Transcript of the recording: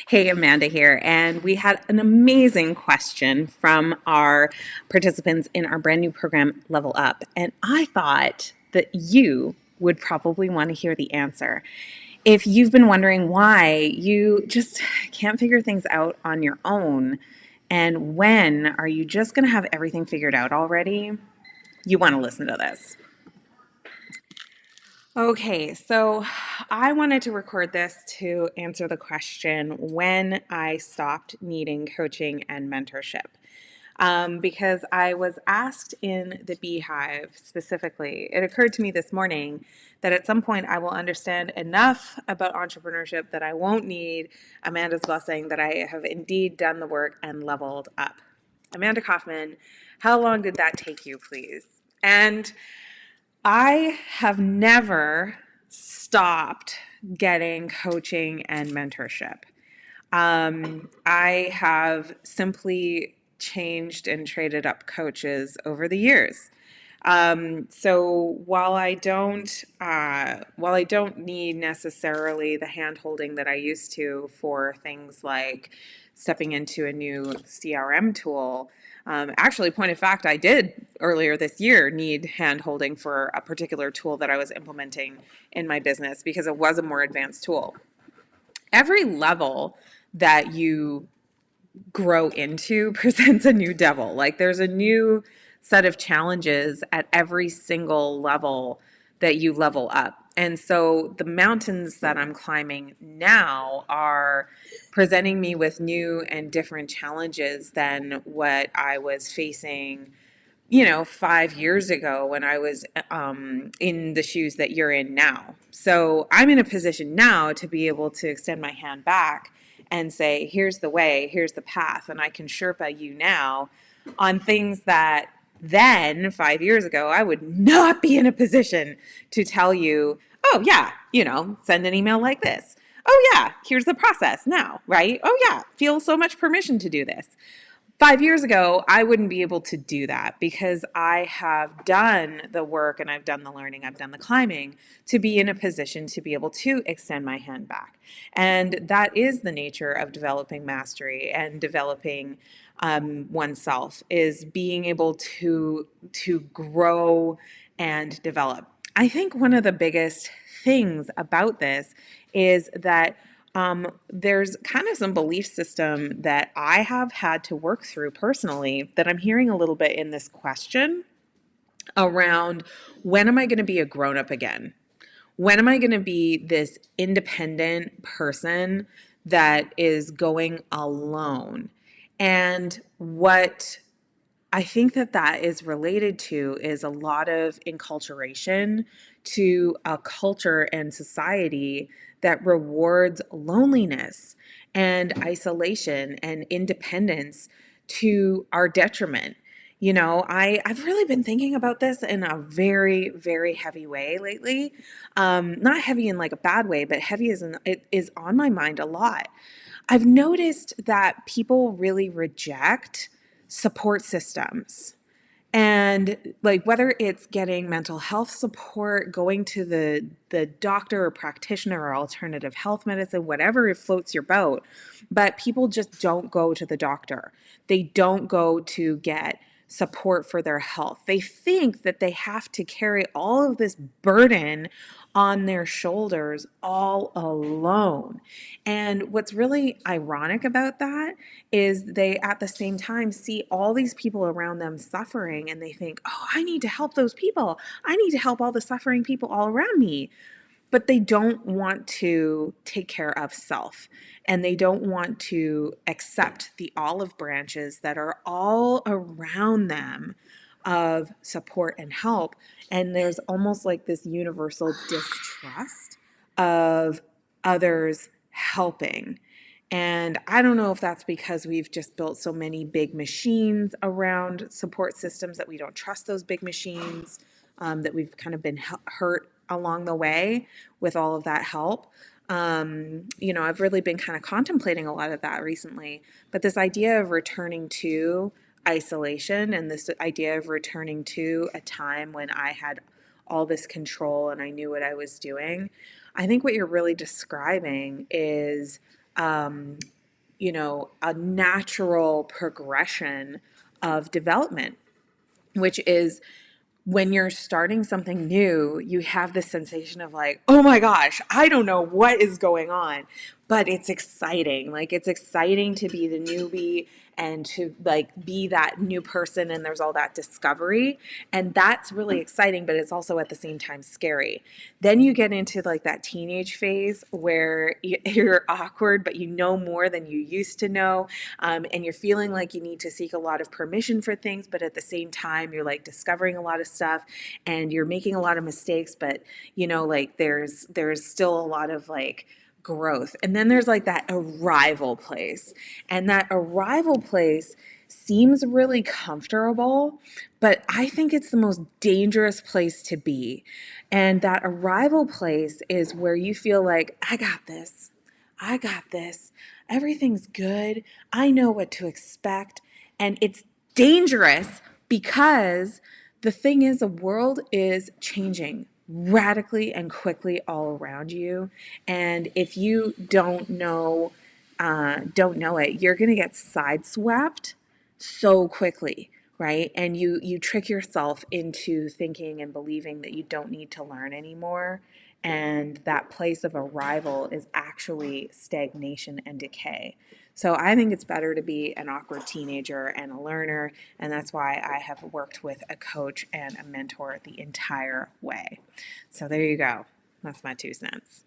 Hey, Amanda here. And we had an amazing question from our participants in our brand new program, Level Up. And I thought that you would probably want to hear the answer. If you've been wondering why you just can't figure things out on your own, and when are you just going to have everything figured out already, you want to listen to this. Okay, so I wanted to record this to answer the question when I stopped needing coaching and mentorship. Because I was asked in the Beehive specifically, it occurred to me this morning that at some point I will understand enough about entrepreneurship that I won't need Amanda's blessing, that I have indeed done the work and leveled up. Amanda Kaufman, how long did that take you, please? And I have never stopped getting coaching and mentorship. I have simply changed and traded up coaches over the years. So while I don't need necessarily the hand holding that I used to for things like stepping into a new CRM tool, actually, point of fact, I did earlier this year need hand holding for a particular tool that I was implementing in my business because it was a more advanced tool. Every level that you grow into presents a new devil. Like there's a new set of challenges at every single level that you level up. And so the mountains that I'm climbing now are presenting me with new and different challenges than what I was facing 5 years ago when I was in the shoes that you're in now. So I'm in a position now to be able to extend my hand back and say, here's the way, here's the path. And I can Sherpa you now on things that then 5 years ago, I would not be in a position to tell you, oh, yeah, send an email like this. Oh, yeah, here's the process now, right? Oh, yeah, feel so much permission to do this. 5 years ago, I wouldn't be able to do that because I have done the work and I've done the learning, I've done the climbing to be in a position to be able to extend my hand back. And that is the nature of developing mastery and developing oneself, is being able to grow and develop. I think one of the biggest things about this is that there's kind of some belief system that I have had to work through personally that I'm hearing a little bit in this question around when am I going to be a grown up again? When am I going to be this independent person that is going alone? And what I think that is related to is a lot of enculturation to a culture and society that rewards loneliness and isolation and independence to our detriment. I've really been thinking about this in a very, very heavy way lately. Not heavy in like a bad way, but heavy as in it is on my mind a lot. I've noticed that people really reject support systems. And like whether it's getting mental health support, going to the doctor or practitioner or alternative health medicine, whatever floats your boat, but people just don't go to the doctor. They don't go to get support for their health. They think that they have to carry all of this burden on their shoulders all alone. And what's really ironic about that is they at the same time see all these people around them suffering and they think, oh, I need to help those people. I need to help all the suffering people all around me. But they don't want to take care of self and they don't want to accept the olive branches that are all around them of support and help. And there's almost like this universal distrust of others helping. And I don't know if that's because we've just built so many big machines around support systems that we don't trust those big machines, that we've kind of been hurt along the way with all of that help. I've really been kind of contemplating a lot of that recently. But this idea of returning to isolation and this idea of returning to a time when I had all this control and I knew what I was doing, I think what you're really describing is a natural progression of development, which is when you're starting something new, you have this sensation of like, oh my gosh, I don't know what is going on, but it's exciting. Like, it's exciting to be the newbie and to like be that new person, and there's all that discovery, and that's really exciting, but it's also at the same time scary. Then you get into like that teenage phase where you're awkward, but you know more than you used to know, and you're feeling like you need to seek a lot of permission for things, but at the same time you're like discovering a lot of stuff and you're making a lot of mistakes, but like there's still a lot of like growth. And then there's like that arrival place. And that arrival place seems really comfortable, but I think it's the most dangerous place to be. And that arrival place is where you feel like, I got this. I got this. Everything's good. I know what to expect. And it's dangerous because the thing is, the world is changing radically and quickly all around you. And if you don't know it, you're going to get sideswept so quickly, right? And you trick yourself into thinking and believing that you don't need to learn anymore. And that place of arrival is actually stagnation and decay. So I think it's better to be an awkward teenager and a learner, and that's why I have worked with a coach and a mentor the entire way. So there you go. That's my 2 cents.